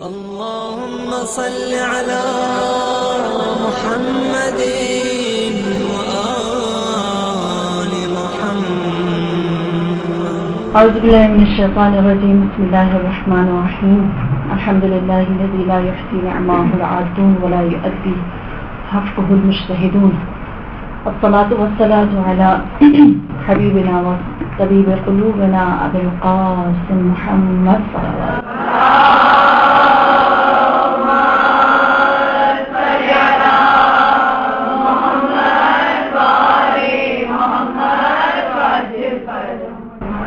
اللهم صل على محمد وآل محمد. أعوذ بالله من الشيطان الرجيم. بسم الله الرحمن الرحيم. الحمد لله الذي لا يحصي نعمه العادون ولا يؤدي حقه المجتهدون. الصلاة والسلام على حبيبنا وطبيب قلوبنا أبي القاسم محمد صلى الله عليه وسلم.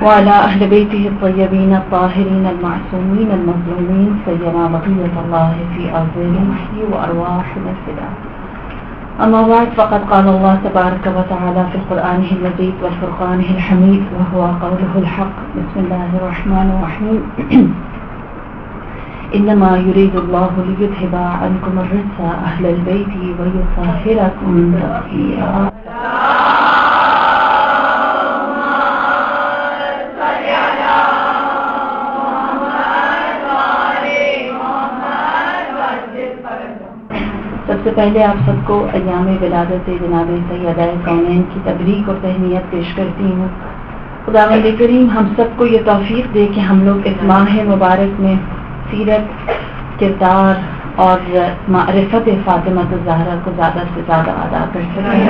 وعلى أهل بيته الطيبين الطاهرين المعصومين المظلومين سيما بقية الله في أرضه وأرواحنا الفداء. أما بعد، فقد قال الله تبارك وتعالى في قرآنه المجيد وفرقانه الحميد وهو قوله الحق. بسم الله الرحمن الرحيم. إنما يريد الله ليذهب عنكم الرجس أهل البيت ويطهركم تطهيرا. سب سے پہلے آپ سب کو ایام ولادت جناب سیدہ کونین کی تبریک اور تہنیت پیش کرتی ہوں. خداوند کریم ہم سب کو یہ توفیق دے کہ ہم لوگ اس ماہ مبارک میں سیرت، کردار اور معرفت فاطمہ الزہرا کو زیادہ سے زیادہ ادا کر سکیں.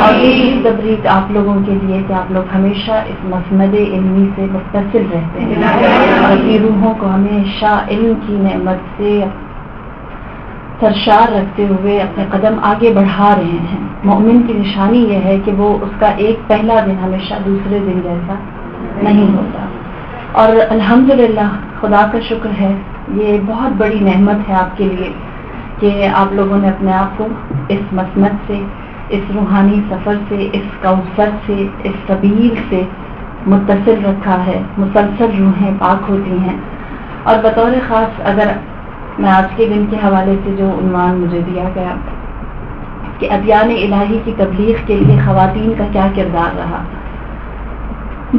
اور یہ تبریک آپ لوگوں کے لیے کہ آپ لوگ ہمیشہ اس مسند علمی سے متصل رہتے ہیں اور اپنی روحوں کو ہمیشہ علم کی نعمت سے سرشار رکھتے ہوئے اپنے قدم آگے بڑھا رہے ہیں. مومن کی نشانی یہ ہے کہ وہ اس کا ایک پہلا دن ہمیشہ دوسرے دن جیسا نہیں ہوتا. اور الحمدللہ خدا کا شکر ہے، یہ بہت بڑی نعمت ہے آپ کے لیے کہ آپ لوگوں نے اپنے آپ کو اس مسند سے، اس روحانی سفر سے، اس کوثر سے، اس سبیل سے متصل رکھا ہے. مسلسل روحیں پاک ہوتی ہیں. اور بطور خاص اگر میں آج کے دن کے حوالے سے جو عنوان مجھے دیا گیا کہ ادیان الہی کی تبلیغ کے لیے خواتین کا کیا کردار رہا،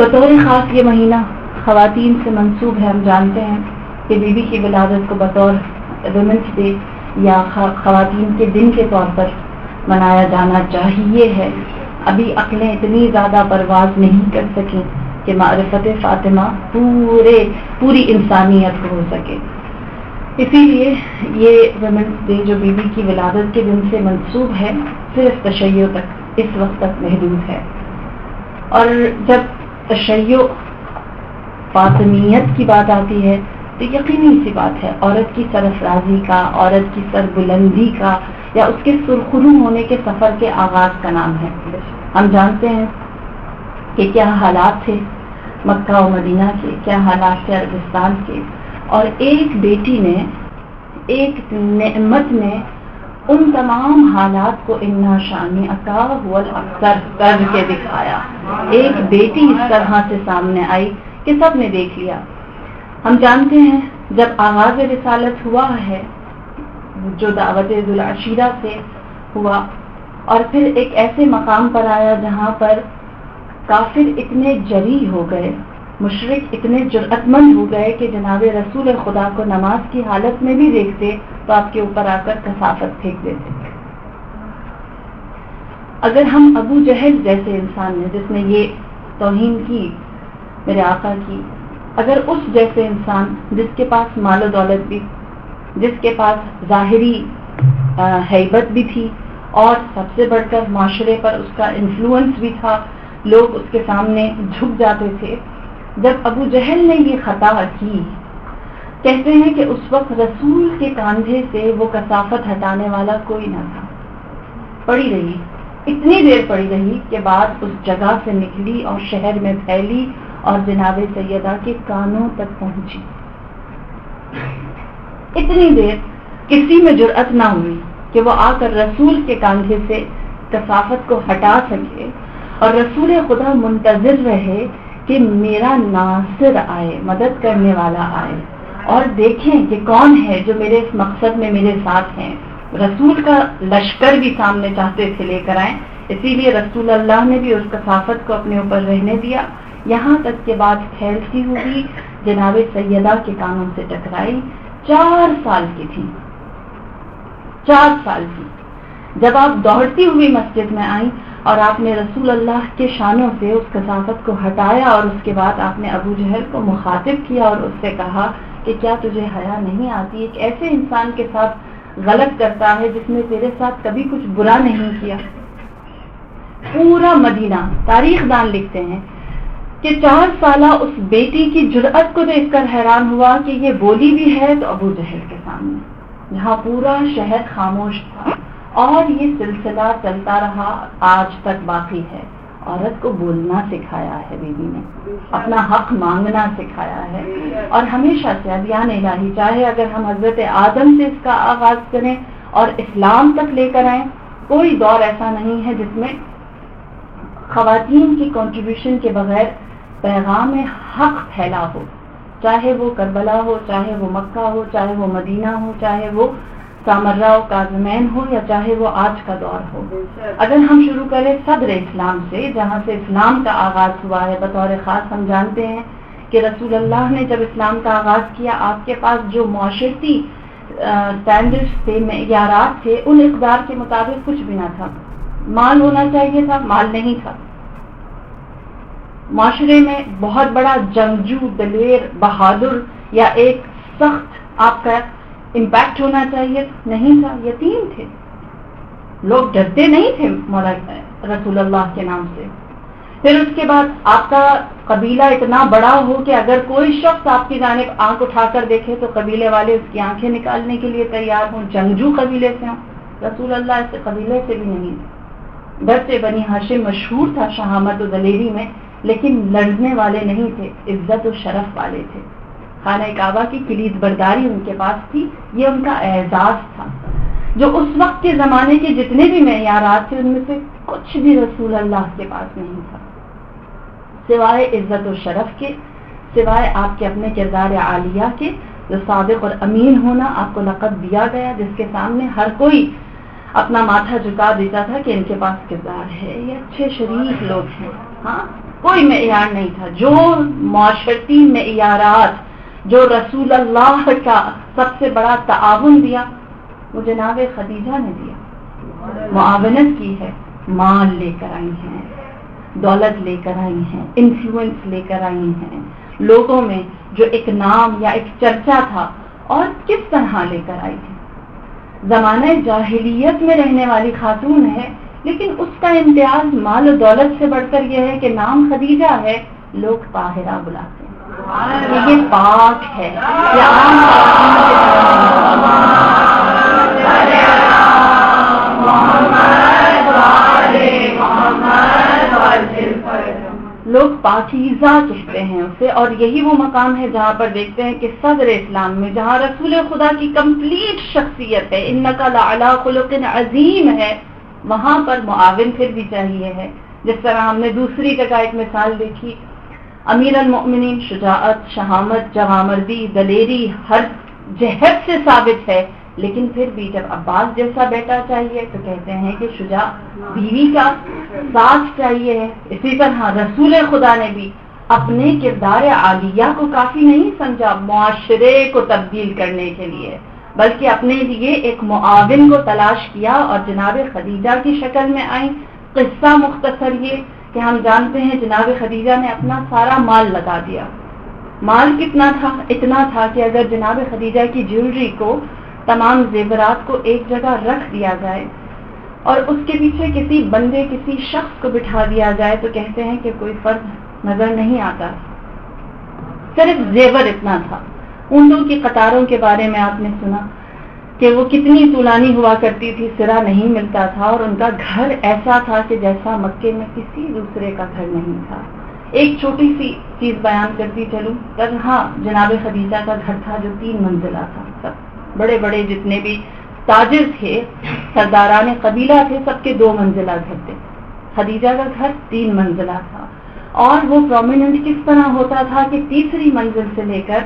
بطور خاص یہ مہینہ خواتین سے منسوب ہے. ہم جانتے ہیں کہ بی بی کی ولادت کو بطور ویمنس ڈے یا خواتین کے دن کے طور پر منایا جانا چاہیے ہے. ابھی عقلیں اتنی زیادہ پرواز نہیں کر سکیں کہ معرفت فاطمہ پوری انسانیت کو ہو سکے. اسی لیے یہ ویمنس ڈے جو بی بی کی ولادت کے دن سے منسوب ہے صرف تشیع تک، اس وقت تک محدود ہے. اور جب تشیع فاطمیت کی بات آتی ہے تو یقینی سی بات ہے عورت کی سرفرازی کا، عورت کی سربلندی کا یا اس کے سرخرو ہونے کے سفر کے آغاز کا نام ہے. ہم جانتے ہیں کہ کیا حالات تھے مکہ و مدینہ کے، کیا حالات تھے عربستان کے، اور ایک بیٹی نے، ایک نعمت نے ان تمام حالات کو انا شانی عطا هو الاکثر کر کے دکھایا. ایک بیٹی اس طرح سے سامنے آئی کہ سب نے دیکھ لیا. ہم جانتے ہیں جب آغاز رسالت ہوا ہے جو دعوت ذوالعشیرہ سے ہوا اور پھر ایک ایسے مقام پر آیا جہاں پر کافر اتنے جری ہو گئے، مشرک اتنے جرأت مند ہو گئے کہ جناب رسول خدا کو نماز کی حالت میں بھی دیکھتے تو آپ کے اوپر آ کر کثافت پھینک دیتے. اگر ہم ابو جہل جیسے انسان ہیں جس نے یہ توہین کی میرے آقا کی، اگر اس جیسے انسان جس کے پاس مال و دولت بھی، جس کے پاس ظاہری ہیبت بھی تھی اور سب سے بڑھ کر معاشرے پر اس کا انفلوئنس بھی تھا، لوگ اس کے سامنے جھک جاتے تھے، جب ابو جہل نے یہ خطا کی، کہتے ہیں کہ اس وقت رسول کے کاندھے سے وہ کثافت ہٹانے والا کوئی نہ تھا. پڑی رہی، اتنی دیر پڑی رہی کہ بات اس جگہ سے نکلی اور شہر میں پھیلی اور جناب سیدہ کے کانوں تک پہنچی. اتنی دیر کسی میں جرأت نہ ہوئی کہ وہ آ کر رسول کے کاندھے سے کثافت کو ہٹا سکے اور رسول خدا منتظر رہے کہ میرا ناصر آئے، مدد کرنے والا آئے اور دیکھیں کہ کون ہے جو میرے اس مقصد میں میرے ساتھ ہیں. رسول کا لشکر بھی سامنے چاہتے تھے لے کر آئیں، اسی لیے رسول اللہ نے بھی اس کثافت کو اپنے اوپر رہنے دیا. یہاں تک کہ بات پھیلتی ہوئی جناب سیدہ کے کانوں سے ٹکرائی. 4 سال کی تھی، 4 سال کی، جب آپ دوڑتی ہوئی مسجد میں آئیں اور آپ نے رسول اللہ کے شانوں سے اس کثافت کو ہٹایا اور اس کے بعد آپ نے ابو جہل کو مخاطب کیا اور اس سے کہا کہ کیا تجھے حیا نہیں آتی؟ ایک ایسے انسان کے ساتھ غلط کرتا ہے جس نے تیرے ساتھ کبھی کچھ برا نہیں کیا۔ پورا مدینہ، تاریخ دان لکھتے ہیں کہ 4 سالہ اس بیٹی کی جرأت کو دیکھ کر حیران ہوا کہ یہ بولی بھی ہے تو ابو جہل کے سامنے، جہاں پورا شہر خاموش تھا۔ اور یہ سلسلہ چلتا رہا، آج تک باقی ہے۔ عورت کو بولنا سکھایا ہے بیوی نے، اپنا حق مانگنا سکھایا ہے، اور ہمیشہ سے ادیان الہی، چاہے اگر ہم حضرت آدم سے اس کا آغاز کریں اور اسلام تک لے کر آئیں، کوئی دور ایسا نہیں ہے جس میں خواتین کی کنٹریبیوشن کے بغیر پیغام حق پھیلا ہو، چاہے وہ کربلا ہو، چاہے وہ مکہ ہو، چاہے وہ مدینہ ہو، چاہے وہ سامرہ و کاظمین ہو، یا چاہے وہ آج کا دور ہو۔ اگر ہم شروع کریں صدر اسلام سے، جہاں سے اسلام کا آغاز ہوا ہے، بطور خاص ہم جانتے ہیں کہ رسول اللہ نے جب اسلام کا آغاز کیا، آپ کے پاس جو معاشرتی اسٹینڈرڈز تھے، معیارات تھے، ان اقدار کے مطابق کچھ بھی نہ تھا۔ مال ہونا چاہیے تھا، مال نہیں تھا۔ معاشرے میں بہت بڑا جنگجو، دلیر، بہادر یا ایک سخت آپ کا امپیکٹ ہونا چاہیے، نہیں تھا۔ یتیم تھے، لوگ ڈرتے نہیں تھے مولا رسول اللہ کے نام سے۔ پھر اس کے بعد آپ کا قبیلہ اتنا بڑا ہو کہ اگر کوئی شخص آپ کی جانب آنکھ اٹھا کر دیکھے تو قبیلے والے اس کی آنکھیں نکالنے کے لیے تیار ہوں، جنگجو قبیلے سے ہوں۔ رسول اللہ اس قبیلے سے بھی نہیں تھے، گرچہ بنی ہاشم مشہور تھا شہامت و دلیری میں، لیکن لڑنے والے نہیں تھے، عزت و شرف والے تھے۔ خانہ کعبہ کی کلید برداری ان کے پاس تھی، یہ ان کا اعزاز تھا، جو اس وقت کے زمانے کے جتنے بھی معیارات تھے ان میں سے کچھ بھی رسول اللہ کے پاس نہیں تھا، سوائے عزت و شرف کے، سوائے آپ کے اپنے کردار عالیہ کے، جو صادق اور امین ہونا آپ کو لقب دیا گیا، جس کے سامنے ہر کوئی اپنا ماتھا جھکا دیتا تھا کہ ان کے پاس کردار ہے، یہ اچھے شریف لوگ ہیں۔ ہاں، کوئی معیار نہیں تھا۔ جو معاشرتی معیارات جو رسول اللہ کا سب سے بڑا تعاون دیا وہ جناب خدیجہ نے دیا، معاونت کی ہے، مال لے کر آئی ہیں، دولت لے کر آئی ہیں، انفلوئنس لے کر آئی ہیں لوگوں میں، جو ایک نام یا ایک چرچا تھا، اور کس طرح لے کر آئی تھی۔ زمانہ جاہلیت میں رہنے والی خاتون ہے، لیکن اس کا امتیاز مال و دولت سے بڑھ کر یہ ہے کہ نام خدیجہ ہے، لوگ طاہرہ بلاتے ہیں، یہ پاک ہے، یہ عام لوگ پاکیزہ کہتے ہیں اسے، اور یہی وہ مقام ہے جہاں پر دیکھتے ہیں کہ صدر اسلام میں، جہاں رسول خدا کی کمپلیٹ شخصیت ہے، انک لعلی خلق عظیم ہے، وہاں پر معاون پھر بھی چاہیے ہے۔ جس طرح ہم نے دوسری جگہ ایک مثال دیکھی، امیر المؤمنین شجاعت، شہامت، جوامردی، دلیری ہر جہت سے ثابت ہے، لیکن پھر بھی جب عباس جیسا بیٹا چاہیے تو کہتے ہیں کہ شجاع بیوی کا ساتھ چاہیے ہے۔ اسی طرح رسول خدا نے بھی اپنے کردار عالیہ کو کافی نہیں سمجھا معاشرے کو تبدیل کرنے کے لیے، بلکہ اپنے لیے ایک معاون کو تلاش کیا، اور جناب خدیجہ کی شکل میں آئیں۔ قصہ مختصر یہ کہ ہم جانتے ہیں جناب خدیجہ نے اپنا سارا مال لگا دیا۔ مال کتنا تھا؟ اتنا تھا کہ اگر جناب خدیجہ کی جیولری کو، تمام زیورات کو ایک جگہ رکھ دیا جائے اور اس کے پیچھے کسی بندے، کسی شخص کو بٹھا دیا جائے تو کہتے ہیں کہ کوئی فرق نظر نہیں آتا، صرف زیور اتنا تھا۔ اونٹوں کی قطاروں کے بارے میں آپ نے سنا کہ وہ کتنی طولانی ہوا کرتی تھی، سرا نہیں ملتا تھا، اور ان کا گھر ایسا تھا کہ جیسا مکے میں کسی دوسرے کا گھر نہیں تھا۔ ایک چھوٹی سی چیز بیان کرتی چلوں، ہاں جناب خدیجہ کا گھر تھا جو 3 منزلہ تھا۔ سب بڑے بڑے جتنے بھی تاجر تھے، سرداران قبیلہ تھے، سب کے 2 منزلہ گھر تھے، خدیجہ کا گھر 3 منزلہ تھا، اور وہ پرومیننٹ کس طرح ہوتا تھا کہ تیسری منزل سے لے کر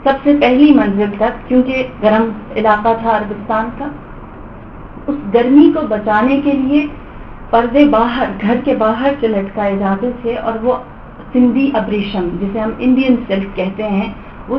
سب سے پہلی منزل تک، کیونکہ گرم علاقہ تھا عربستان کا، اس گرمی کو بچانے کے لیے پردے باہر، گھر کے باہر سے لٹکائے جاتے تھے، اور وہ سندھی ابریشم جسے ہم انڈین سلک کہتے ہیں، وہ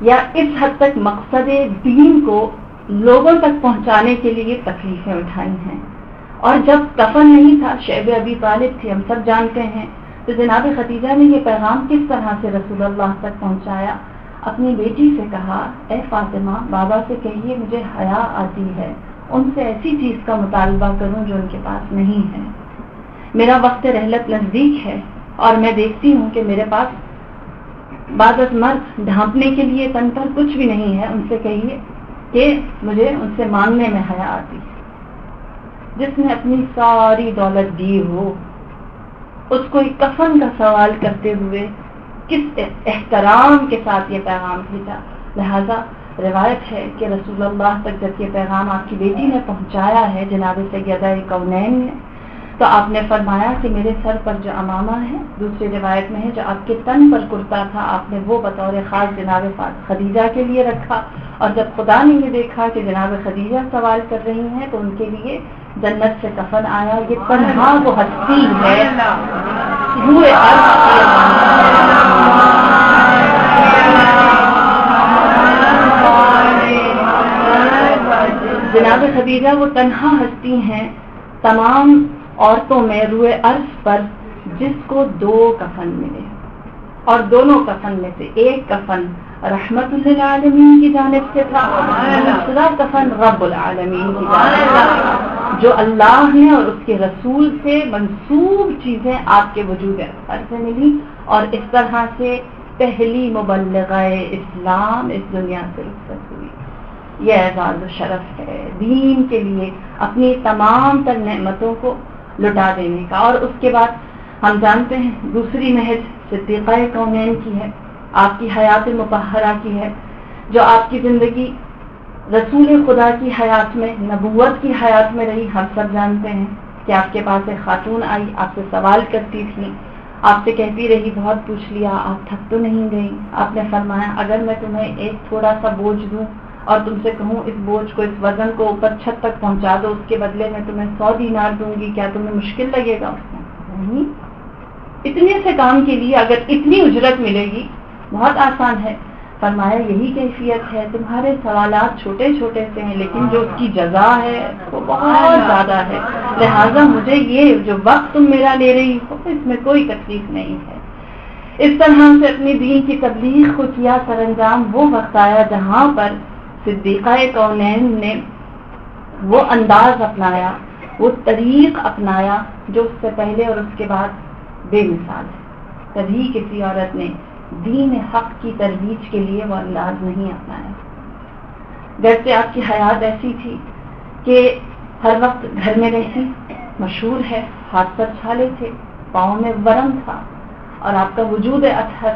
یا اس حد تک مقصد دین کو لوگوں تک پہنچانے کے لیے تکلیفیں اٹھائی ہیں. اور جب کفن نہیں تھا، شعب ابی طالب تھی، ہم سب جانتے ہیں، تو جناب خدیجہ نے یہ پیغام کس طرح سے رسول اللہ تک پہنچایا. اپنی بیٹی سے کہا، اے فاطمہ بابا سے کہیے مجھے حیا آتی ہے، ان سے ایسی چیز کا مطالبہ کروں جو ان کے پاس نہیں ہے. میرا وقت رحلت نزدیک ہے اور میں دیکھتی ہوں کہ میرے پاس بعد از مرگ ڈھانپنے کے لیے تن پر کچھ بھی نہیں ہے. ان سے کہیے کہ مجھے ان سے مانگنے میں حیا آتی ہے. جس نے اپنی ساری دولت دی ہو اس کو ایک کفن کا سوال کرتے ہوئے کس احترام کے ساتھ یہ پیغام بھیجا. لہذا روایت ہے کہ رسول اللہ تک جب یہ پیغام آپ کی بیٹی نے پہنچایا ہے جناب سیدہ کونین نے، تو آپ نے فرمایا کہ میرے سر پر جو امامہ ہے، دوسری روایت میں ہے جو آپ کے تن پر کرتا تھا، آپ نے وہ بطور خاص جناب خدیجہ کے لیے رکھا. اور جب خدا نے یہ دیکھا کہ جناب خدیجہ سوال کر رہی ہیں تو ان کے لیے جنت سے کفن آیا. یہ تنہا وہ ہستی ہے روئے جناب خدیجہ وہ تنہا ہستی ہیں تمام عورتوں میں روئے عرض پر جس کو 2 کفن ملے، اور دونوں کفن میں سے ایک کفن رحمت للعالمین کی جانب سے تھا، دوسرا کفن رب العالمین کی جانب سے، جو اللہ نے اور اس کے رسول سے منسوب چیزیں آپ کے وجود اکبر سے ملی. اور اس طرح سے پہلی مبلغہ اسلام اس دنیا سے رخصت ہوئی. یہ اعزاز و شرف ہے دین کے لیے اپنی تمام تر نعمتوں کو لٹا دینے کا. اور اس کے بعد ہم جانتے ہیں دوسری نہج صدیقہ کونین کی ہے، آپ کی حیات مطہرہ کی ہے، جو آپ کی زندگی رسول خدا کی حیات میں، نبوت کی حیات میں رہی. ہم سب جانتے ہیں کہ آپ کے پاس ایک خاتون آئی، آپ سے سوال کرتی تھی، آپ سے کہتی رہی بہت پوچھ لیا، آپ تھک تو نہیں گئی. آپ نے فرمایا اگر میں تمہیں ایک تھوڑا سا بوجھ دوں اور تم سے کہوں اس بوجھ کو، اس وزن کو اوپر چھت تک پہنچا دو، اس کے بدلے میں تمہیں 100 دینار دوں گی، کیا تمہیں مشکل لگے گا؟ اس میں نہیں، اتنے سے کام کے لیے اگر اتنی اجرت ملے گی بہت آسان ہے. فرمایا یہی کیفیت ہے، تمہارے سوالات چھوٹے چھوٹے سے ہیں لیکن جو اس کی جزا ہے وہ بہت زیادہ ہے. لہذا مجھے یہ جو وقت تم میرا لے رہی ہو اس میں کوئی تکلیف نہیں ہے. اس طرح سے اپنی دین کی تبلیغ کو کیا سر انجام. وہ وقت آیا جہاں پر صدیقہ کونین نے وہ انداز اپنایا، وہ طریق اپنایا جو اس سے پہلے اور اس کے بعد بے مثال ہے. کبھی کسی عورت نے دین حق کی ترویج کے لیے وہ انداز نہیں اپنایا. گرچہ آپ کی حیات ایسی تھی کہ ہر وقت گھر میں رہتی، مشہور ہے ہاتھ پر چھالے تھے، پاؤں میں ورم تھا، اور آپ کا وجود اطہر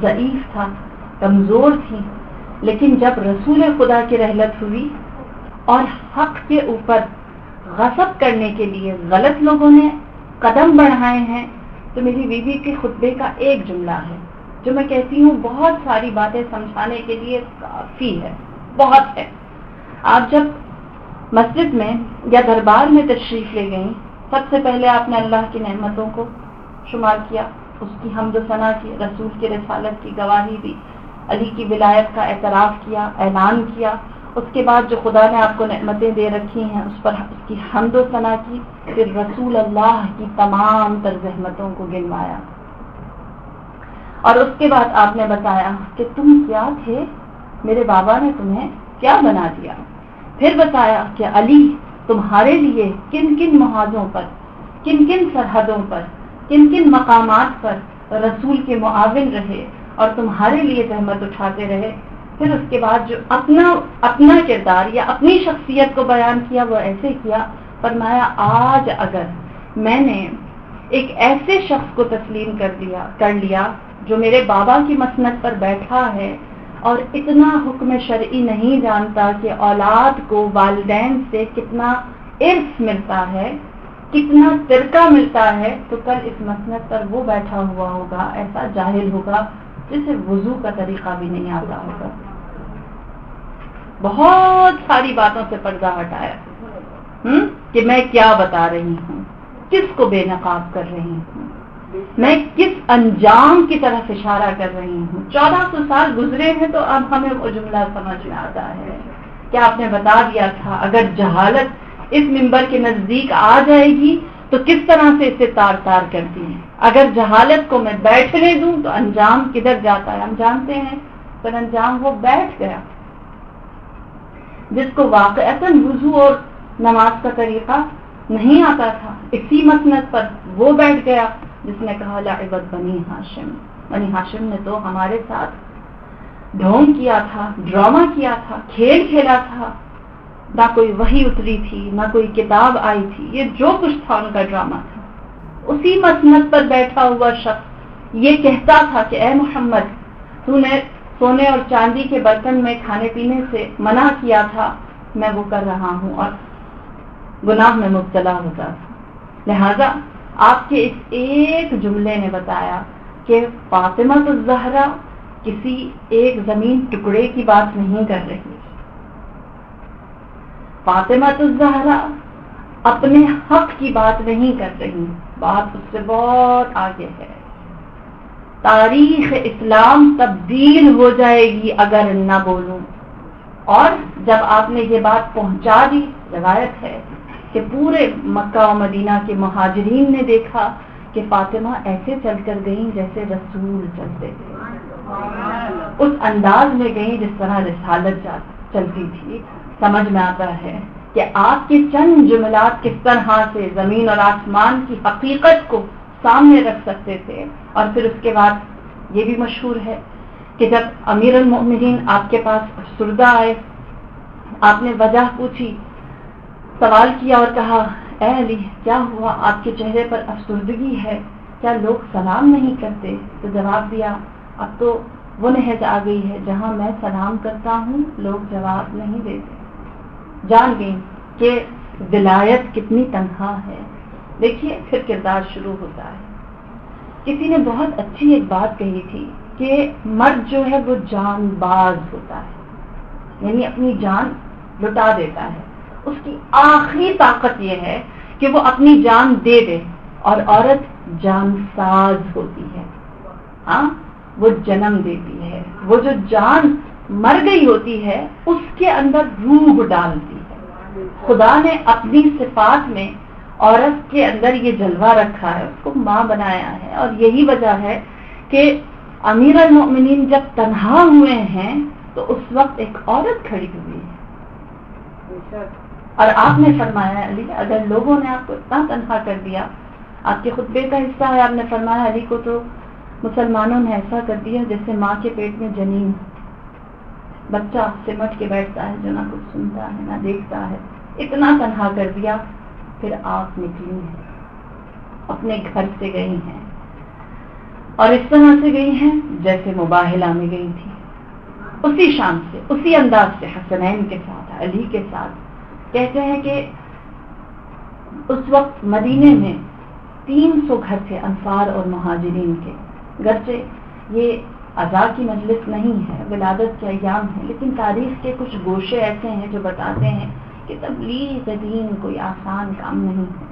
ضعیف تھا، کمزور تھی. لیکن جب رسول خدا کی رحلت ہوئی اور حق کے اوپر غصب کرنے کے لیے غلط لوگوں نے قدم بڑھائے ہیں، تو میری بیوی کے خطبے کا ایک جملہ ہے جو میں کہتی ہوں بہت ساری باتیں سمجھانے کے لیے کافی ہے، بہت ہے. آپ جب مسجد میں یا دربار میں تشریف لے گئیں، سب سے پہلے آپ نے اللہ کی نعمتوں کو شمار کیا، اس کی حمد و ثنا کی، رسول کی رسالت کی گواہی دی، علی کی ولایت کا اعتراف کیا، اعلان کیا. اس کے بعد جو خدا نے آپ کو نعمتیں دے رکھی ہیں اس پر اس کی حمد و ثنا کی، پھر رسول اللہ کی تمام تر زحمتوں کو گنوایا. اور اس کے بعد آپ نے بتایا کہ تم کیا تھے، میرے بابا نے تمہیں کیا بنا دیا. پھر بتایا کہ علی تمہارے لیے کن کن محاذوں پر، کن کن سرحدوں پر، کن کن مقامات پر رسول کے معاون رہے اور تمہارے لیے زحمت اٹھاتے رہے. پھر اس کے بعد جو اپنا کردار یا اپنی شخصیت کو بیان کیا وہ ایسے کیا. فرمایا آج اگر میں نے ایک ایسے شخص کو تسلیم کر لیا جو میرے بابا کی مسند پر بیٹھا ہے اور اتنا حکم شرعی نہیں جانتا کہ اولاد کو والدین سے کتنا ارث ملتا ہے، کتنا ترکہ ملتا ہے، تو کل اس مسند پر وہ بیٹھا ہوا ہوگا، ایسا جاہل ہوگا جسے وضو کا طریقہ بھی نہیں آتا ہوگا. بہت ساری باتوں سے پردہ ہٹایا کہ میں کیا بتا رہی ہوں، کس کو بے نقاب کر رہی ہوں. میں کس انجام کی طرف اشارہ کر رہی ہوں. 1400 سال گزرے ہیں تو اب ہمیں وہ جملہ سمجھ میں آتا ہے کہ آپ نے بتا دیا تھا اگر جہالت اس منبر کے نزدیک آ جائے گی تو کس طرح سے اسے تار تار کرتی ہے. اگر جہالت کو میں بیٹھنے دوں تو انجام کدھر جاتا ہے ہم جانتے ہیں. پر انجام وہ بیٹھ گیا جس کو واقعتاً وضو اور نماز کا طریقہ نہیں آتا تھا. اسی مسند پر وہ بیٹھ گیا جس نے کہا لعبت بنی ہاشم. بنی ہاشم نے تو ہمارے ساتھ ڈھونگ کیا تھا, ڈرامہ کیا تھا, کھیل کھیلا تھا. نہ کوئی وحی اتری تھی, نہ کوئی کتاب آئی تھی. یہ جو کچھ تھا ان کا ڈرامہ تھا. اسی مسند پر بیٹھا ہوا شخص یہ کہتا تھا کہ اے محمد تو نے سونے اور چاندی کے برتن میں کھانے پینے سے منع کیا تھا, میں وہ کر رہا ہوں اور گناہ میں مبتلا ہوتا تھا. لہذا آپ کے اس ایک جملے نے بتایا کہ فاطمہ الزہرا کسی ایک زمین ٹکڑے کی بات نہیں کر رہی. فاطمہ الزہرا اپنے حق کی بات نہیں کر رہی, بات اس سے بہت آگے ہے. تاریخ اسلام تبدیل ہو جائے گی اگر نہ بولوں. اور جب آپ نے یہ بات پہنچا دی, روایت ہے کہ پورے مکہ و مدینہ کے مہاجرین نے دیکھا کہ فاطمہ ایسے چل کر گئیں جیسے رسول چلتے تھے, اس انداز میں گئیں جس طرح رسالت چلتی تھی. سمجھ میں آتا ہے کہ آپ کے چند جملات کس طرح سے زمین اور آسمان کی حقیقت کو سامنے رکھ سکتے تھے. اور پھر اس کے بعد یہ بھی مشہور ہے کہ جب امیر المؤمنین آپ کے پاس افسردہ آئے, آپ نے وجہ پوچھی, سوال کیا اور کہا اے علی کیا ہوا, آپ کے چہرے پر افسردگی ہے, کیا لوگ سلام نہیں کرتے؟ تو جواب دیا اب تو وہ نہج آ گئی ہے جہاں میں سلام کرتا ہوں لوگ جواب نہیں دیتے. جان گئی کہ ولایت کتنی تنہا ہے. دیکھیے پھر کردار شروع ہوتا ہے. کسی نے بہت اچھی ایک بات کہی تھی کہ مرد جو ہے وہ جان باز ہوتا ہے, یعنی اپنی جان لٹا دیتا ہے. اس کی آخری طاقت یہ ہے کہ وہ اپنی جان دے دے, اور عورت جان ساز ہوتی ہے. ہاں وہ جنم دیتی ہے, وہ جو جان مر گئی ہوتی ہے اس کے اندر روح ڈالتی ہے. خدا نے اپنی صفات میں عورت کے اندر یہ جلوہ رکھا ہے, اس کو ماں بنایا ہے. اور یہی وجہ ہے کہ امیر المؤمنین جب تنہا ہوئے ہیں تو اس وقت ایک عورت کھڑی ہوئی ہے. اور آپ نے فرمایا علی اگر لوگوں نے آپ کو اتنا تنہا کر دیا, آپ کے خطبے کا حصہ ہے, آپ نے فرمایا علی کو تو مسلمانوں نے ایسا کر دیا جیسے ماں کے پیٹ میں جنین, بچہ سمٹ کے بیٹھتا ہے جو نہ کچھ سنتا ہے نہ دیکھتا ہے. اتنا تنہا کر دیا. پھر آپ نکلی ہیں, اپنے گھر سے گئی ہیں, اور اس طرح سے گئی ہیں جیسے مباہلہ میں گئی تھی, اسی شان سے اسی انداز سے حسنین کے ساتھ علی کے ساتھ. کہتے ہیں کہ اس وقت مدینے میں 300 گھر تھے انصار اور مہاجرین کے. گرچہ یہ عزا کی مجلس نہیں ہے, ولادت کے ایام ہے, لیکن تاریخ کے کچھ گوشے ایسے ہیں جو بتاتے ہیں کہ تبلیغ دین کوئی آسان کام نہیں ہے.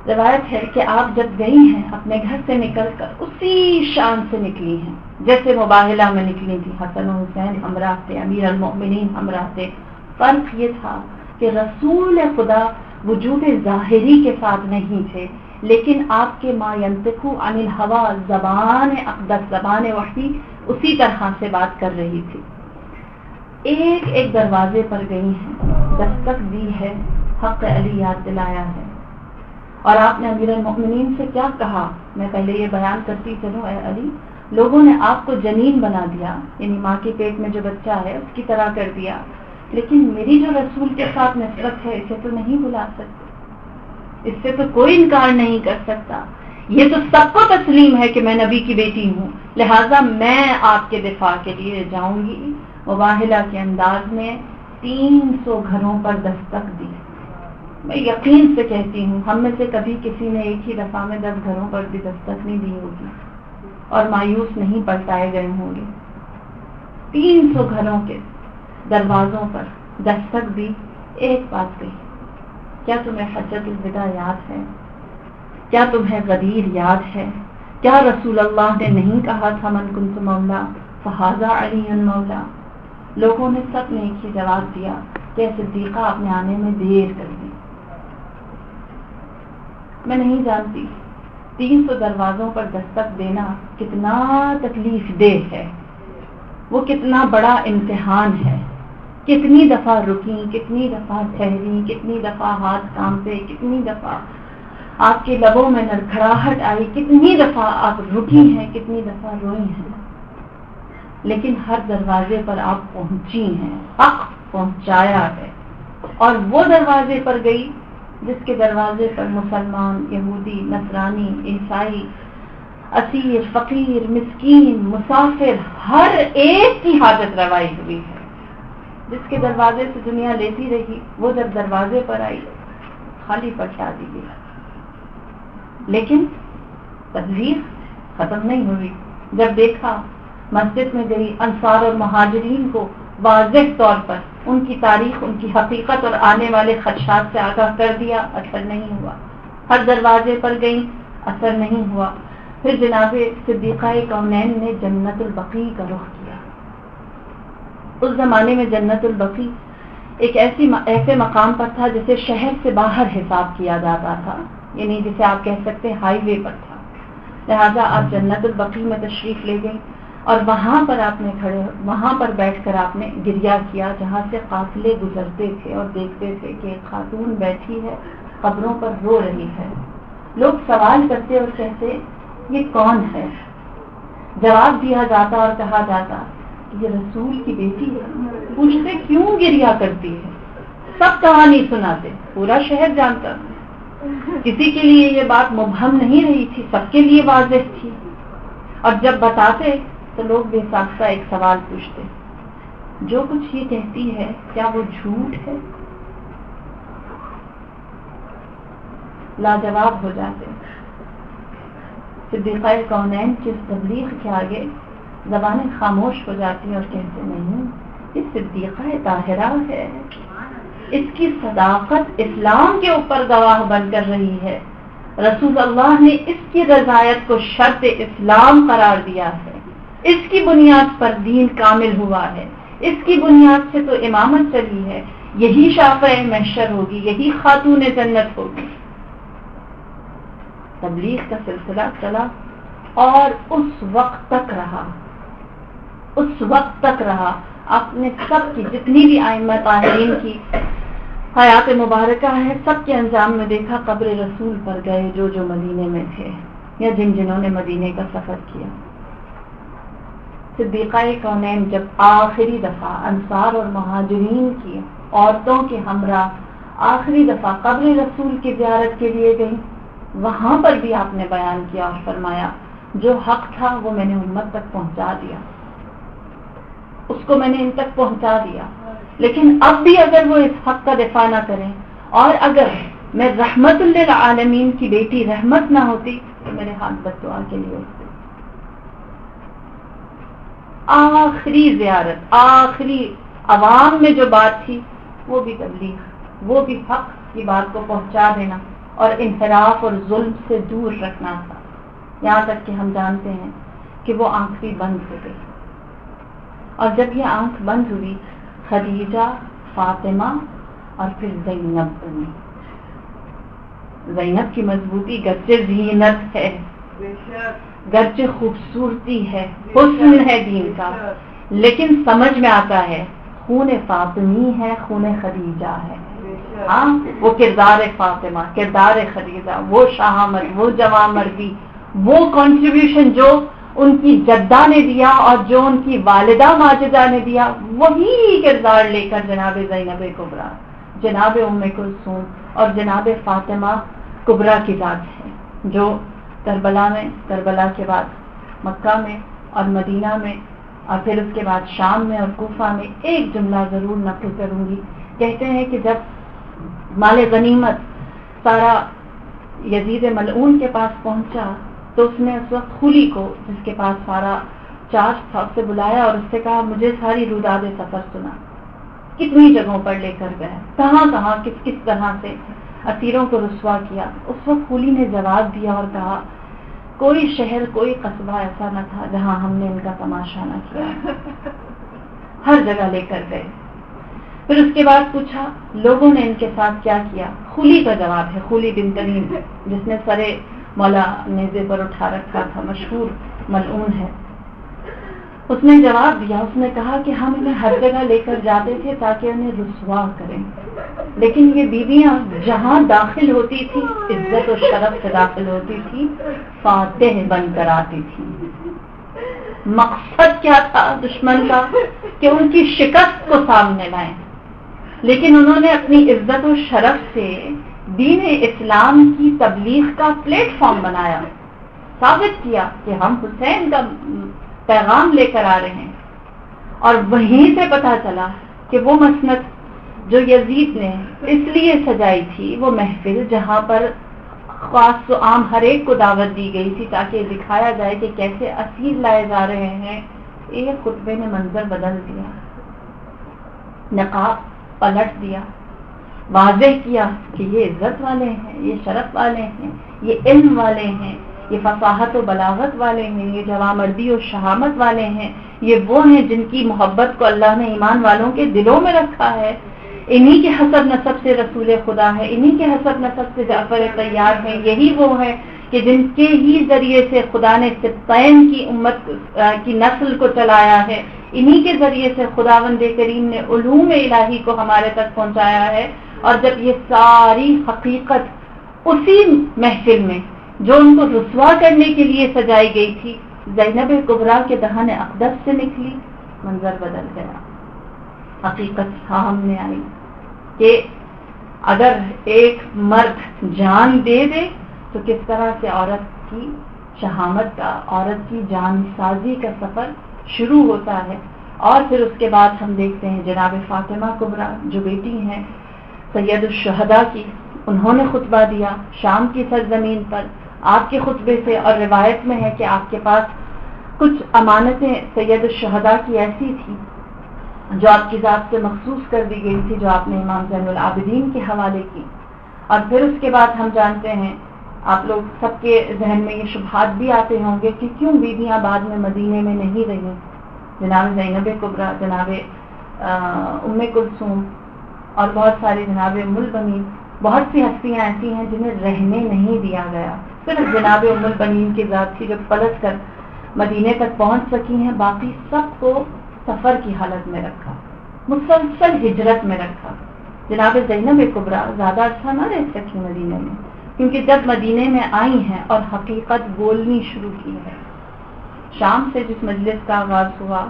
روایت ہے کہ آپ جب گئی ہیں اپنے گھر سے نکل کر اسی شان سے نکلی ہیں جیسے مباہلہ میں نکلی تھی. حسن و حسین ہمراہ تھے, امیر المؤمنین ہمراہ تھے. فرق یہ تھا کہ رسول خدا وجود ظاہری کے ساتھ نہیں تھے, لیکن آپ کے ما ینطق عن الہوی زبان اقدس, زبان وحی اسی طرح سے بات کر رہی تھی. ایک ایک دروازے پر گئی ہیں, دستک دی ہے, حق علی یاد دلایا ہے. اور آپ نے امیر المؤمنین سے کیا کہا, میں پہلے یہ بیان کرتی چلوں, اے علی لوگوں نے آپ کو جنین بنا دیا, یعنی ماں کے پیٹ میں جو بچہ ہے اس کی طرح کر دیا, لیکن میری جو رسول کے ساتھ نسبت ہے اسے تو نہیں بھلا سکتے, اس سے تو کوئی انکار نہیں کر سکتا. یہ تو سب کو تسلیم ہے کہ میں نبی کی بیٹی ہوں, لہٰذا میں آپ کے دفاع کے لیے جاؤں گی. مباہلہ کے انداز میں 300 گھروں پر دستک دی. میں یقین سے کہتی ہوں ہم میں سے کبھی کسی نے ایک ہی دفعہ میں 10 گھروں پر بھی دستک نہیں دی ہوگی اور مایوس نہیں پلٹائے گئے ہوں گے. 300 گھروں کے دروازوں پر دستک دی. ایک بات کہی, کیا تمہیں حجۃ الوداع یاد ہے؟ کیا تمہیں غدیر یاد ہے؟ کیا رسول اللہ نے نہیں کہا تھا من کنت مولا فہذا علی مولا؟ لوگوں نے سب نے ایک ہی جواب دیا کہ صدیقہ اپنے آنے میں دیر کر دی۔ میں نہیں جانتی 300 دروازوں پر دستک دینا کتنا تکلیف دہ ہے، وہ کتنا بڑا امتحان ہے۔ کتنی دفعہ رکی، کتنی دفعہ ٹھہری، کتنی دفعہ ہاتھ کانپے، کتنی دفعہ آپ کے لبوں میں نرکھڑاہٹ آئی، کتنی دفعہ آپ رکی ہیں، کتنی دفعہ روئی ہیں، لیکن ہر دروازے پر آپ پہنچی ہیں، حق پہنچایا ہے۔ اور وہ دروازے پر گئی جس کے دروازے پر مسلمان، یہودی، نصرانی، عیسائی، اسیر، فقیر، مسکین، مسافر، ہر ایک کی حاجت روائی ہوئی ہے۔ جس کے دروازے سے دنیا لیتی رہی، وہ جب دروازے پر آئی خالی پٹا دی گئی، لیکن تبلیغ ختم نہیں ہوئی۔ جب دیکھا مسجد میں گئی، انصار اور مہاجرین کو واضح طور پر ان کی تاریخ، ان کی حقیقت اور آنے والے خدشات سے آگاہ کر دیا، اثر نہیں ہوا۔ ہر دروازے پر گئی، اثر نہیں ہوا۔ پھر جناب صدیقہ کونین نے جنت البقیع کا رخ کیا۔ اس زمانے میں جنت البقیع ایک ایسے مقام پر تھا جسے شہر سے باہر حساب کیا جاتا تھا، یعنی جسے آپ کہہ سکتے ہائی وے پر تھا۔ لہذا آپ جنت البقیع میں تشریف لے گئی اور وہاں پر بیٹھ کر آپ نے گریہ کیا، جہاں سے قافلے گزرتے تھے اور دیکھتے تھے کہ ایک خاتون بیٹھی ہے، قبروں پر رو رہی ہے۔ لوگ سوال کرتے اور کہتے یہ کون ہے؟ جواب دیا جاتا اور کہا جاتا کہ یہ رسول کی بیٹی ہے۔ پوچھتے کیوں گریہ کرتی ہے؟ سب کہانی سناتے، پورا شہر جانتا، کسی کے لیے یہ بات مبہم نہیں رہی تھی، سب کے لیے واضح تھی۔ اور جب بتاتے تو لوگ بے ساختہ ایک سوال پوچھتے، جو کچھ یہ کہتی ہے کیا وہ جھوٹ ہے؟ لاجواب ہو جاتے۔ صدیقہ کونین کی اس تبلیغ کے آگے زبانیں خاموش ہو جاتی اور کہتے نہیں، یہ صدیقہ طاہرہ ہے، اس کی صداقت اسلام کے اوپر گواہ بن کر رہی ہے۔ رسول اللہ نے اس کی رضایت کو شرط اسلام قرار دیا ہے، اس کی بنیاد پر دین کامل ہوا ہے، اس کی بنیاد سے تو امامت چلی ہے، یہی شافعہ محشر ہوگی، یہی خاتون جنت ہوگی۔ تبلیغ کا سلسلہ چلا اور اس وقت تک رہا۔ آپ نے سب کی جتنی بھی ائمہ طاہرین کی حیات مبارکہ ہے، سب کے انجام میں دیکھا، قبر رسول پر گئے جو مدینے میں تھے یا جنہوں نے مدینے کا سفر کیا۔ صدیقہ کونین جب آخری دفعہ انصار اور مہاجرین کی عورتوں کے ہمراہ آخری دفعہ قبر رسول کی زیارت کے لیے گئی، وہاں پر بھی آپ نے بیان کیا اور فرمایا جو حق تھا وہ میں نے امت تک پہنچا دیا، اس کو میں نے ان تک پہنچا دیا، لیکن اب بھی اگر وہ اس حق کا دفاع نہ کریں، اور اگر میں رحمت للعالمین کی بیٹی رحمت نہ ہوتی تو میرے ہاتھ بد دعا کے لیے ہوتے۔ آخری زیارت، آخری عوام میں جو بات تھی وہ بھی تبلیغ، وہ بھی حق کی بات کو پہنچا دینا اور انحراف اور ظلم سے دور رکھنا تھا۔ یہاں تک کہ ہم جانتے ہیں کہ وہ آنکھ بھی بند ہو گئی، اور جب یہ آنکھ بند ہوئی خدیجہ، فاطمہ اور پھر زینب بنی۔ زینب کی مضبوطی گرچہ زینت ہے، گرچہ خوبصورتی ہے، حسن ہے دین کا، لیکن سمجھ میں آتا ہے خون فاطمی ہے، خون خدیجہ ہے۔ ہاں، وہ کردار فاطمہ، کردار خدیجہ، وہ شہامت، وہ جوان مردی، وہ کنٹریبیوشن جو ان کی جدہ نے دیا اور جو ان کی والدہ ماجدہ نے دیا، وہی کردار لے کر جناب زینب کبریٰ، جناب ام کلثوم اور جناب فاطمہ کبریٰ کی ذات ہے، جو کربلا کے بعد مکہ میں اور مدینہ میں اور پھر اس کے بعد شام میں اور کوفہ میں ایک جملہ ضرور نقل کروں گی۔ کہتے ہیں کہ جب مال غنیمت سارا یزید ملعون کے پاس پہنچا تو اس نے اس وقت خولی کو، جس کے پاس سارا چارج تھا، اسے بلایا اور اس سے کہا مجھے ساری روداد سفر سنا، کتنی جگہوں پر لے کر گئے، کہاں کہاں کس طرح سے اسیروں کو رسوا کیا، اس وقت خولی نے جواب دیا اور کہا کوئی شہر کوئی قصبہ ایسا نہ تھا جہاں ہم نے ان کا تماشا نہ کیا، ہر جگہ لے کر گئے۔ پھر اس کے بعد پوچھا لوگوں نے ان کے ساتھ کیا کیا؟ خولی کا جواب ہے، خولی بن تمیم جس نے سرے مولا نیزے پر اٹھا رکھا تھا، مشہور ملعون ہے، اس نے جواب دیا، اس نے کہا کہ ہم انہیں ہر جگہ لے کر جاتے تھے تاکہ انہیں رسوا کریں، لیکن یہ بیویاں جہاں داخل ہوتی تھی عزت و شرف سے داخل ہوتی تھی، فاتح بن کر آتی تھی۔ مقصد کیا تھا دشمن کا کہ ان کی شکست کو سامنے لائیں، لیکن انہوں نے اپنی عزت و شرف سے دین اسلام کی تبلیغ کا پلیٹ فارم بنایا، ثابت کیا کہ ہم حسین کا پیغام لے کر آ رہے ہیں۔ اور وہیں سے پتہ چلا کہ وہ مسند جو یزید نے اس لیے سجائی تھی، وہ محفل جہاں پر خاص و عام ہر ایک کو دعوت دی گئی تھی تاکہ دکھایا جائے کہ کیسے اسیر لائے جا رہے ہیں، ایک خطبے نے منظر بدل دیا، نقاب پلٹ دیا، واضح کیا کہ یہ عزت والے ہیں، یہ شرف والے ہیں، یہ علم والے ہیں، یہ فصاحت و بلاغت والے ہیں، یہ جوامردی و شہامت والے ہیں، یہ وہ ہیں جن کی محبت کو اللہ نے ایمان والوں کے دلوں میں رکھا ہے، انہی کے حسب نسب سے رسول خدا ہے، انہی کے حسب نسب سے جعفر طیار ہیں، یہی وہ ہیں کہ جن کے ہی ذریعے سے خدا نے سبطین کی امت کی نسل کو چلایا ہے، انہی کے ذریعے سے خداوند کریم نے علوم الہی کو ہمارے تک پہنچایا ہے۔ اور جب یہ ساری حقیقت اسی محفل میں جو ان کو رسوا کرنے کے لیے سجائی گئی تھی زینب کبریٰ کے دہن اقدس سے نکلی، منظر بدل گیا، حقیقت سامنے آئی کہ اگر ایک مرد جان دے دے تو کس طرح سے عورت کی شہامت کا، عورت کی جان سازی کا سفر شروع ہوتا ہے۔ اور پھر اس کے بعد ہم دیکھتے ہیں جناب فاطمہ کبریٰ جو بیٹی ہیں سید الشہداء کی، انہوں نے خطبہ دیا شام کی سرزمین پر آپ کے خطبے سے، اور روایت میں ہے کہ آپ کے پاس کچھ امانتیں سید الشہداء کی ایسی تھی جو آپ کی ذات سے مخصوص کر دی گئی تھی، جو آپ نے امام زین العابدین کے حوالے کی۔ اور پھر اس کے بعد ہم جانتے ہیں، آپ لوگ سب کے ذہن میں یہ شبہات بھی آتے ہوں گے کہ کیوں بیویاں بعد میں مدینے میں نہیں رہیں، جناب زینب کبریٰ، جناب ام کلثوم اور بہت ساری جناب ام البنین، بہت سی ہستیاں ایسی ہیں جنہیں رہنے نہیں دیا گیا، صرف جناب ام البنین کی ذات تھی جو پلٹ کر مدینے تک پہنچ سکی ہیں، باقی سب کو سفر کی حالت میں رکھا، مسلسل ہجرت میں رکھا۔ جناب زینب کبریٰ زیادہ عرصہ نہ رہ سکی مدینے میں، کیونکہ جب مدینے میں آئی ہیں اور حقیقت بولنی شروع کی ہے، شام سے جس مجلس کا آغاز ہوا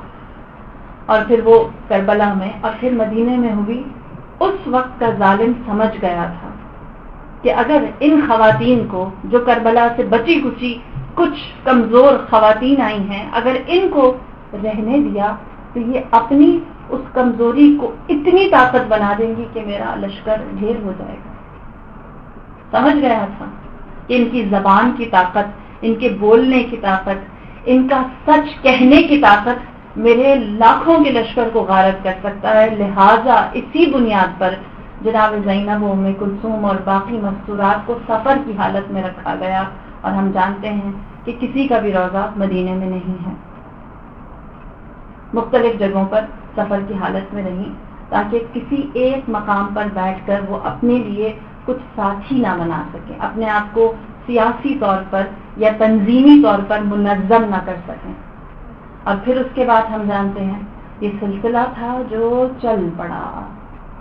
اور پھر وہ کربلا میں اور پھر مدینے میں ہوئی، اس وقت کا ظالم سمجھ گیا تھا کہ اگر ان خواتین کو جو کربلا سے بچی کچی کچھ کمزور خواتین آئی ہیں، اگر ان کو رہنے دیا تو یہ اپنی اس کمزوری کو اتنی طاقت بنا دیں گی کہ میرا لشکر ڈھیر ہو جائے گا۔ سمجھ گیا تھا کہ ان کی زبان کی طاقت، ان کے بولنے کی طاقت، ان کا سچ کہنے کی طاقت میرے لاکھوں کے لشکر کو غارت کر سکتا ہے، لہذا اسی بنیاد پر جناب زینب و ام کلثوم اور باقی مستورات کو سفر کی حالت میں رکھا گیا، اور ہم جانتے ہیں کہ کسی کا بھی روضہ مدینے میں نہیں ہے، مختلف جگہوں پر سفر کی حالت میں رہی تاکہ کسی ایک مقام پر بیٹھ کر وہ اپنے لیے کچھ ساتھی نہ بنا سکیں، اپنے آپ کو سیاسی طور پر یا تنظیمی طور پر منظم نہ کر سکیں۔ اور پھر اس کے بعد ہم جانتے ہیں یہ سلسلہ تھا جو چل پڑا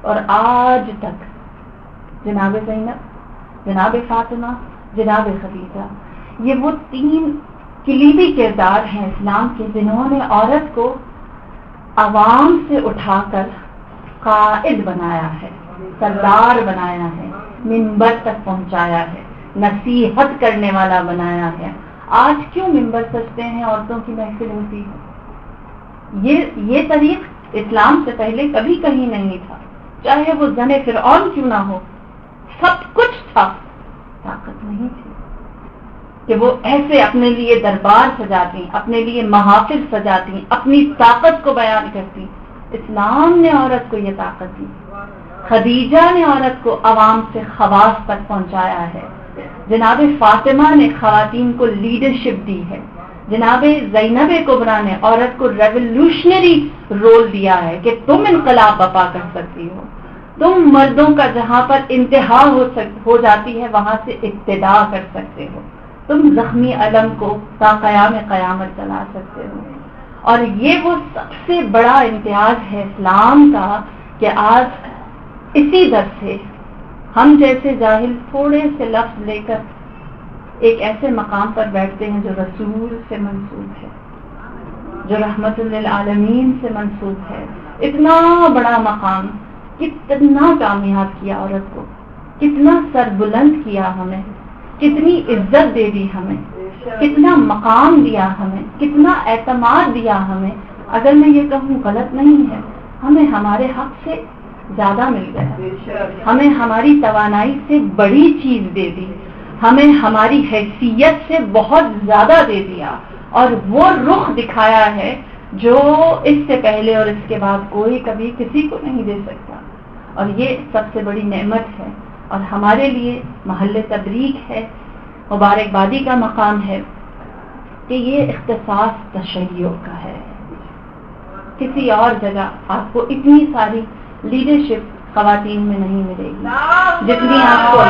اور آج تک جناب زینب، جناب فاطمہ، جناب خدیجہ، یہ وہ تین کلیدی کردار ہیں اسلام کے جنہوں نے عورت کو عوام سے اٹھا کر قائد بنایا ہے، سردار بنایا ہے، منبر تک پہنچایا ہے، نصیحت کرنے والا بنایا ہے۔ آج کیوں منبر سجتے ہیں، عورتوں کی محفل ہوتی ہے؟ یہ طریق اسلام سے پہلے کبھی کہیں نہیں تھا، چاہے وہ زن فرعون کیوں نہ ہو، سب کچھ تھا، طاقت نہیں تھی کہ وہ ایسے اپنے لیے دربار سجاتی، اپنے لیے محافل سجاتی، اپنی طاقت کو بیان کرتی۔ اسلام نے عورت کو یہ طاقت دی، خدیجہ نے عورت کو عوام سے خواص تک پہنچایا ہے، جناب فاطمہ نے خواتین کو لیڈرشپ دی ہے، جناب زینب کبریٰ نے عورت کو ریولوشنری رول دیا ہے کہ تم انقلاب برپا کر سکتی ہو، تم مردوں کا جہاں پر انتہا ہو جاتی ہے وہاں سے ابتدا کر سکتے ہو، تم زخمی علم کو تا قیام قیامت چلا سکتے ہو۔ اور یہ وہ سب سے بڑا امتیاز ہے اسلام کا کہ آج اسی در سے ہم جیسے جاہل تھوڑے سے لفظ لے کر ایک ایسے مقام پر بیٹھتے ہیں جو رسول سے منسوب ہے، جو رحمت للعالمین سے منسوب ہے۔ اتنا بڑا مقام، کتنا کامیاب کیا عورت کو، کتنا سر بلند کیا ہمیں، کتنی عزت دے دی ہمیں، کتنا مقام دیا ہمیں، کتنا اعتماد دیا ہمیں۔ اگر میں یہ کہوں غلط نہیں ہے، ہمیں ہمارے حق سے زیادہ مل گیا، ہمیں ہماری توانائی سے بڑی چیز دے دی، ہمیں ہماری حیثیت سے بہت زیادہ دے دیا، اور وہ رخ دکھایا ہے جو اس سے پہلے اور اس کے بعد کوئی کبھی کسی کو نہیں دے سکتا۔ اور یہ سب سے بڑی نعمت ہے، اور ہمارے لیے محل تبریک ہے، مبارکبادی کا مقام ہے کہ یہ اختصاص تشیع کا ہے۔ کسی اور جگہ آپ کو اتنی ساری لیڈرشپ خواتین میں نہیں ملے گی جتنی آپ کو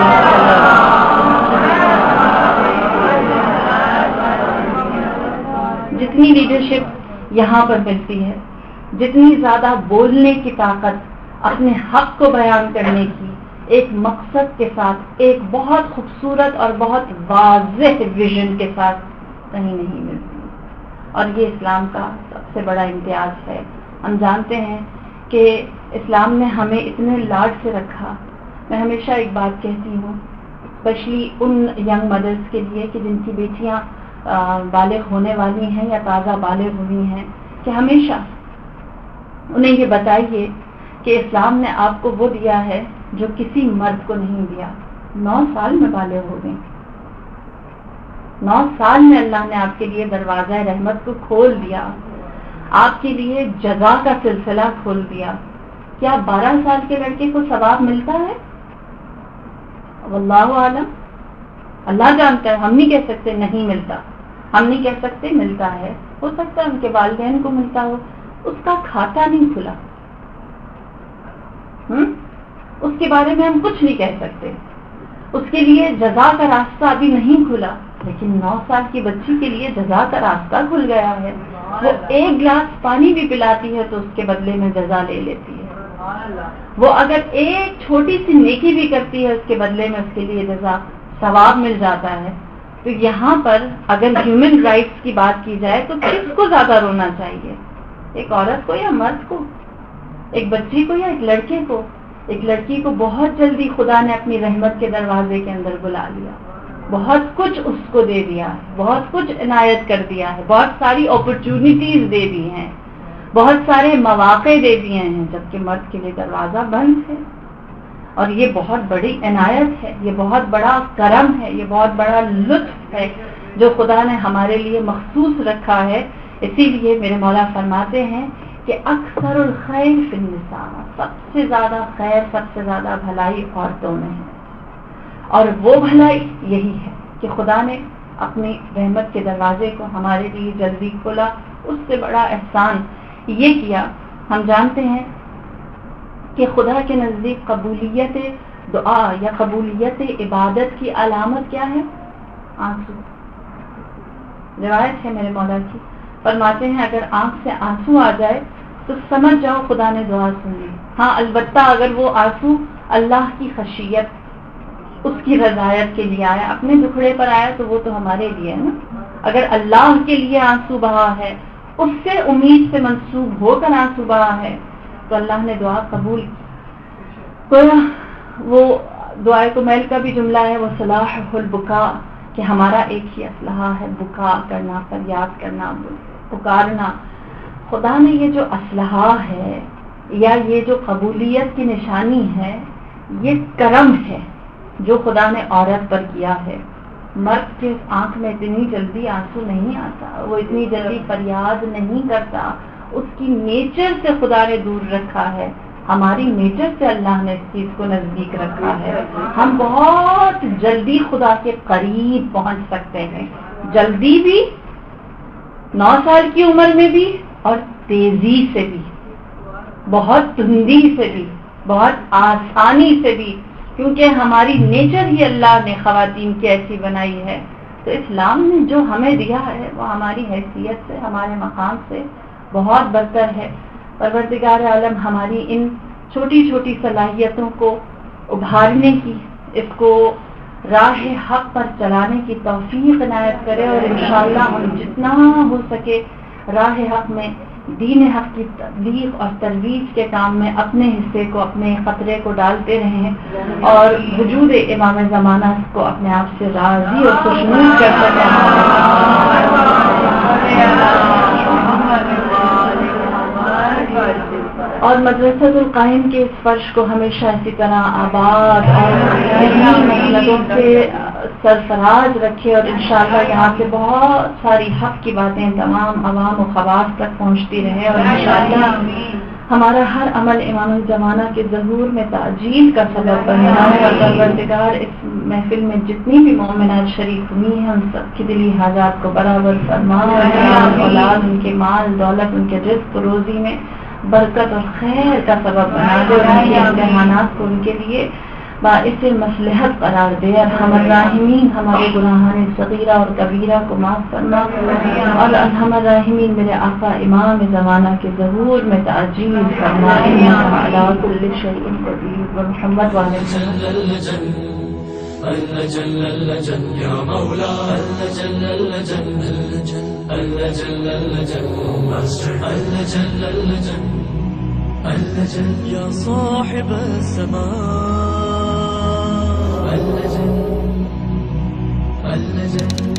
جتنی لیڈرشپ یہاں پر ملتی ہے، جتنی زیادہ بولنے کی طاقت، اپنے حق کو بیان کرنے کی، ایک مقصد کے ساتھ، ایک بہت خوبصورت اور بہت واضح ویژن کے ساتھ کہیں نہیں ملتی۔ اور یہ اسلام کا سب سے بڑا امتیاز ہے۔ ہم جانتے ہیں کہ اسلام نے ہمیں اتنے لاڈ سے رکھا۔ میں ہمیشہ ایک بات کہتی ہوں، اسپیشلی ان ینگ مدرس کے لیے کہ جن کی بیٹیاں بالغ ہونے والی ہیں یا تازہ بالغ ہوئی ہیں، کہ ہمیشہ انہیں یہ بتائیے کہ اسلام نے آپ کو وہ دیا ہے جو کسی مرد کو نہیں دیا۔ 9 سال میں بالغ ہو گئی، 9 سال میں اللہ نے آپ کے لیے دروازہ رحمت کو کھول دیا، آپ کے لیے جزا کا سلسلہ کھول دیا۔ کیا 12 سال کے لڑکے کو ثواب ملتا ہے؟ واللہ عالم، اللہ جانتا ہے۔ ہم نہیں کہہ سکتے نہیں ملتا، ہم نہیں کہہ سکتے ملتا ہے، ہو سکتا ہے ان کے والدین کو ملتا ہو، اس کا کھاتا نہیں کھلا، اس کے بارے میں ہم کچھ نہیں کہہ سکتے، اس کے لیے جزا کا راستہ ابھی نہیں کھلا، لیکن 9 سال کی بچی کے لیے جزا کا راستہ کھل گیا ہے۔ وہ 1 گلاس پانی بھی پلاتی ہے تو اس کے بدلے میں جزا لے لیتی ہے، وہ اگر ایک چھوٹی سی نیکی بھی کرتی ہے اس کے بدلے میں اس کے لیے جزا ثواب مل جاتا ہے۔ تو یہاں پر اگر ہیومن رائٹس کی بات کی جائے تو کس کو زیادہ رونا چاہیے، ایک عورت کو یا مرد کو، ایک بچی کو یا ایک لڑکے کو؟ ایک لڑکی کو بہت جلدی خدا نے اپنی رحمت کے دروازے کے اندر بلا لیا، بہت کچھ اس کو دے دیا ہے، بہت کچھ عنایت کر دیا ہے، بہت ساری اپرچونٹیز دے دی ہیں، بہت سارے مواقع دے دیے ہیں، جبکہ مرد کے لیے دروازہ بند ہے۔ اور یہ بہت بڑی عنایت ہے، یہ بہت بڑا کرم ہے، یہ بہت بڑا لطف ہے جو خدا نے ہمارے لیے مخصوص رکھا ہے۔ اسی لیے میرے مولا فرماتے ہیں کہ اکثر الخیر فی النساء، سب سے زیادہ خیر، سب سے زیادہ بھلائی عورتوں میں ہے، اور وہ بھلائی یہی ہے کہ خدا نے اپنی رحمت کے دروازے کو ہمارے لیے جلدی کھولا۔ اس سے بڑا احسان یہ کیا، ہم جانتے ہیں کہ خدا کے نزدیک قبولیت دعا یا قبولیت عبادت کی علامت کیا ہے؟ آنسو۔ روایت ہے میرے مولا کی، فرماتے ہیں اگر آنکھ سے آنسو آ جائے تو سمجھ جاؤ خدا نے دعا سن لی۔ ہاں البتہ اگر وہ آنسو اللہ کی خشیت، اس کی رضایت کے لیے آیا، اپنے دکھڑے پر آیا تو وہ تو ہمارے لیے ہے نا۔ اگر اللہ کے لیے آنسو بہا ہے، اس سے امید سے منسوب ہو کر آنسو بہا ہے تو اللہ نے دعا قبول کی۔ وہ دعائے کو میل کا بھی جملہ ہے، وہ صلاح البکا، کہ ہمارا ایک ہی اسلحہ ہے بکا کرنا، فریاد کرنا، پکارنا۔ خدا نے یہ جو اسلحہ ہے یا یہ جو قبولیت کی نشانی ہے، یہ کرم ہے جو خدا نے عورت پر کیا ہے۔ مرد کے آنکھ میں اتنی جلدی آنسو نہیں آتا، وہ اتنی جلدی فریاد نہیں کرتا، اس کی نیچر سے خدا نے دور رکھا ہے ہماری نیچر سے اللہ نے اس چیز کو نزدیک رکھا ہے. ہم بہت جلدی خدا کے قریب پہنچ سکتے ہیں، جلدی بھی، 9 سال کی عمر میں بھی، اور تیزی سے بھی، بہت تندی سے بھی، بہت آسانی سے بھی، کیونکہ ہماری نیچر ہی اللہ نے خواتین کی ایسی بنائی ہے. تو اسلام نے جو ہمیں دیا ہے وہ ہماری حیثیت سے، ہمارے مقام سے بہت برتر ہے. پروردگار عالم ہماری ان چھوٹی چھوٹی صلاحیتوں کو ابھارنے کی، اس کو راہ حق پر چلانے کی توفیق عنایت کرے، اور انشاءاللہ ہم جتنا ہو سکے راہ حق میں، دین حق کی تبلیغ اور ترویج کے کام میں اپنے حصے کو، اپنے خطرے کو ڈالتے رہیں، اور وجود امام زمانہ کو اپنے آپ سے راضی اور خوشنود کر سکیں. اور مدرسۃ القائم کے اس فرش کو ہمیشہ اسی طرح آباد اور مسندوں سے سرفراز رکھے، اور انشاءاللہ یہاں سے بہت ساری حق کی باتیں تمام عوام و خواص تک پہنچتی رہے، اور انشاءاللہ ہمارا ہر عمل امام الزمانہ کے ظہور میں تعجیل کا سبب بنے. اور پروردگار اس محفل میں جتنی بھی مومنات شریک ہوئی ہیں ان سب کی دلی حاجات کو برابر فرما، اولاد، ان کے مال دولت، ان کے رزق روزی میں برکت اور خیر کا سبب بنا دے، اور ان کے امتحانات کو ان کے لیے باعث مصلحت قرار دے. ارحم الراحمین ہمارے گناہان صغیرہ اور کبیرہ کو معاف فرما، اور ارحم الراحمین میرے آقا امام زمانہ کے ظہور میں تعجیل فرما. انک علی کل شیء قدیر. محمد وعلیہ وسلم. اللجن اللجن يا مولا اللجن اللجن اللجن اللجن اللجن اللجن اللجن يا صاحب السماء اللجن اللجن